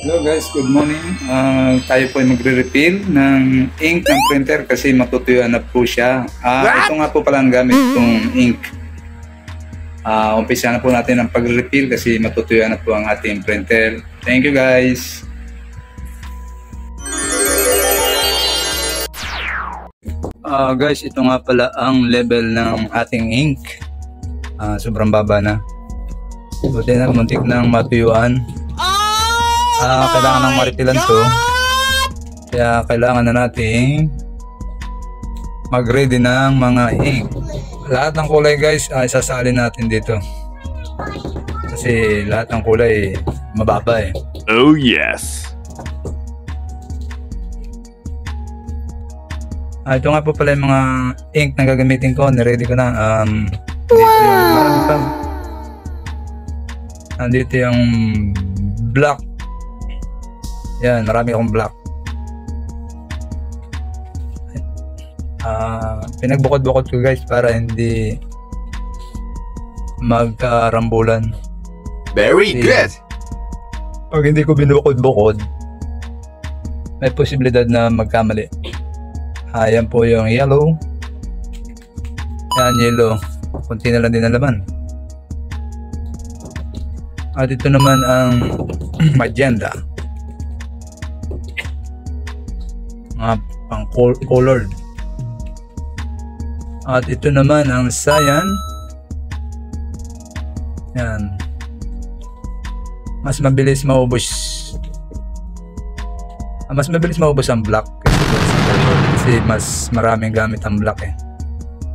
Hello guys, good morning. Tayo po ay magre-refill ng ink ng printer kasi matutuyuan na po siya. Ito nga po pala ang gamit itong ink. Umpisa na po natin ang pag-refill kasi matutuyuan na po ang ating printer. Thank you guys. Guys, ito nga pala ang level ng ating ink. Sobrang baba na. Buti na, muntik nang matuyuan. Kailangan ng maripilan to, kaya kailangan na natin mag-ready ng mga ink. Lahat ng kulay guys, isasalin natin dito kasi lahat ng kulay mababa eh. Oh yes. Ito nga po pala yung mga ink na gagamitin ko. Niready ko na. Dito yung nandito yung black. Yan, marami akong black. Pinagbukod-bukod ko guys para hindi magkarambulan. Very good. Pag hindi ko binukod-bukod, may posibilidad na magkamali. Yan po yung yellow. Yan, yellow. Kunti na lang din ang laman. At ito naman ang magenta. Mga pang colored. At ito naman ang cyan. Yan. Mas mabilis maubos. Mas mabilis maubos ang black kasi mas maraming gamit ang black eh.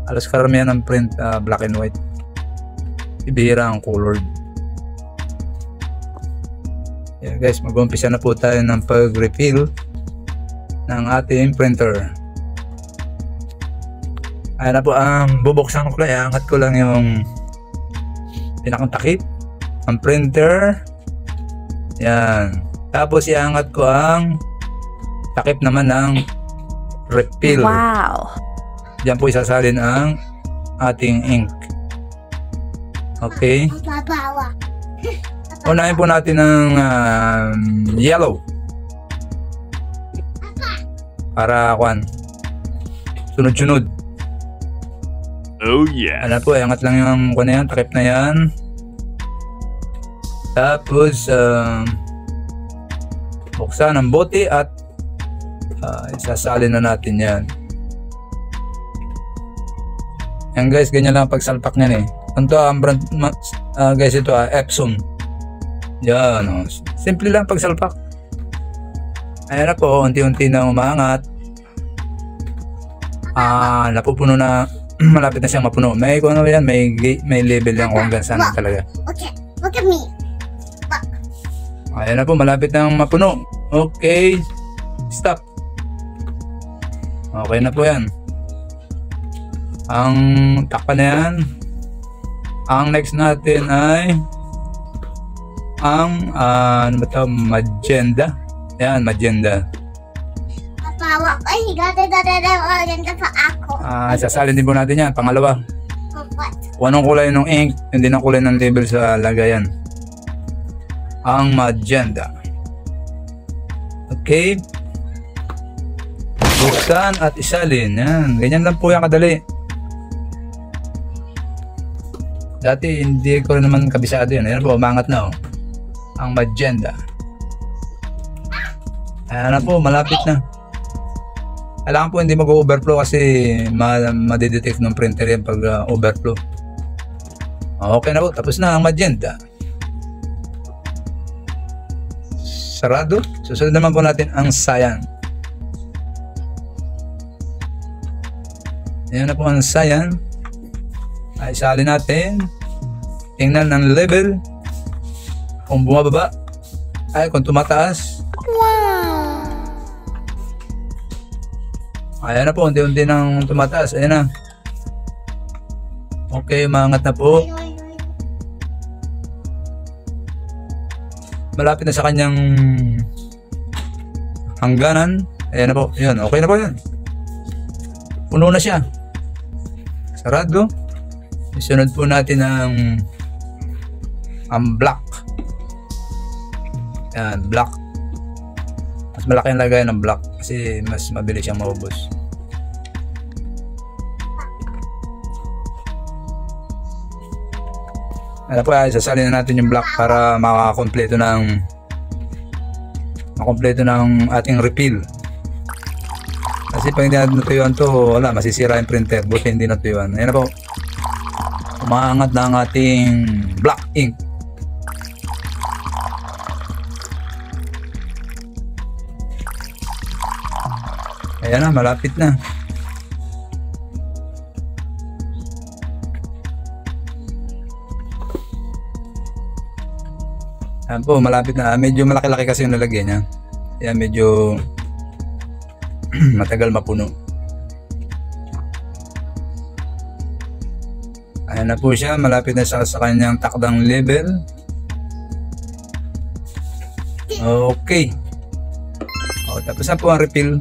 Halos karamihan ng print black and white. Ibihira ang colored. Yeah, guys, mag-umpisa na po tayo ng pag-refill ng ating printer. Ayan na po ang bubuksan ko lang. Iangat ko lang yung pinakang takip ang printer. Yan. Tapos iangat ko ang takip naman ng refill. Wow. Diyan po isasalin ang ating ink. Okay. Unahin po natin ng yellow. Para sunod-sunod. Oh yeah. Ano po, iangat lang yung na yan, takip na yan. Tapos buksan ang bote at isasalin na natin yan. Yan guys, ganyan lang pagsalpak niyan eh. Ito ang brand guys, ito Epson. Yan, simple lang pagsalpak. Ayan na po, unti-unti na umaangat. Napupuno na, malapit na siyang mapuno. May kung ano yan, may level yan kung hanggang saan talaga. Okay, look at me. Ayan na po, malapit na mapuno. Okay, stop. Okay na po yan. Ang takpan na yan. Ang next natin ay ang ano ba ito? Magenta. Yan, magenta. Papa, ay, maganda pa ako. Sasalin din po natin yan. Pangalawa. What? Kung anong kulay ng ink, hindi ng kulay ng label sa lagayan. Ang magenta. Okay. Buksan at isalin. Yan. Ganyan lang po yung kadali. Dati hindi ko rin naman kabisado yun. Ayan po, umangat na oh. Ang magenta. Ayan na po, malapit na. Kailangan po hindi mag-overflow kasi madidetect ng printer yan pag overflow. Okay na po, tapos na ang magenta. Sarado. Susunod naman po natin ang cyan. Ayan na po ang cyan. Ay, isalin natin. Tingnan ng level. Kung bumababa. Ay, kung tumataas. Wow. Ayan na po, unti-unti nang tumataas. Ayan na. Okay, umangat na po. Malapit na sa kanyang hangganan. Ayan na po. Ayan, okay na po yan. Puno na siya. Sarado. Isunod po natin ang black. Yan, black. mas malaki ang lagay ng block kasi mas mabilis siyang maubos. Ano po, sasalin na natin yung block para makakompleto ng ating refill. Kasi pag hindi natin natuyuan to, wala, masisira yung printer. Buti hindi natuyuan. Ayan na po. Umaangat na ang ating black ink. Ayan na, malapit na. Ayan po, malapit na. Medyo malaki-laki kasi yung nalagyan niya. Ayan, medyo matagal mapuno. Ayan na po siya, malapit na siya sa kanyang takdang level. Okay. Tapos na po ang refill.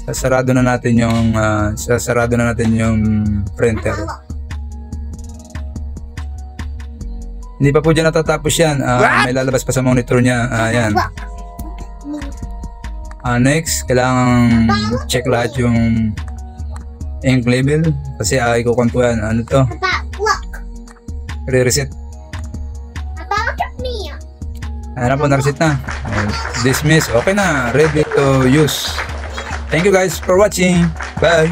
Sasarado na natin yung printer. Hindi pa po dyan natatapos yan. May lalabas pa sa monitor niya. Ayan. Next, kailangan check lahat yung ink level. Kasi ikukuhan po yan. Ano to? Papa, look. Re-reset. Papa, look at me. Ayan na po, na-reset na. Dismiss. Okay na. Ready to use. Thank you guys for watching. Bye.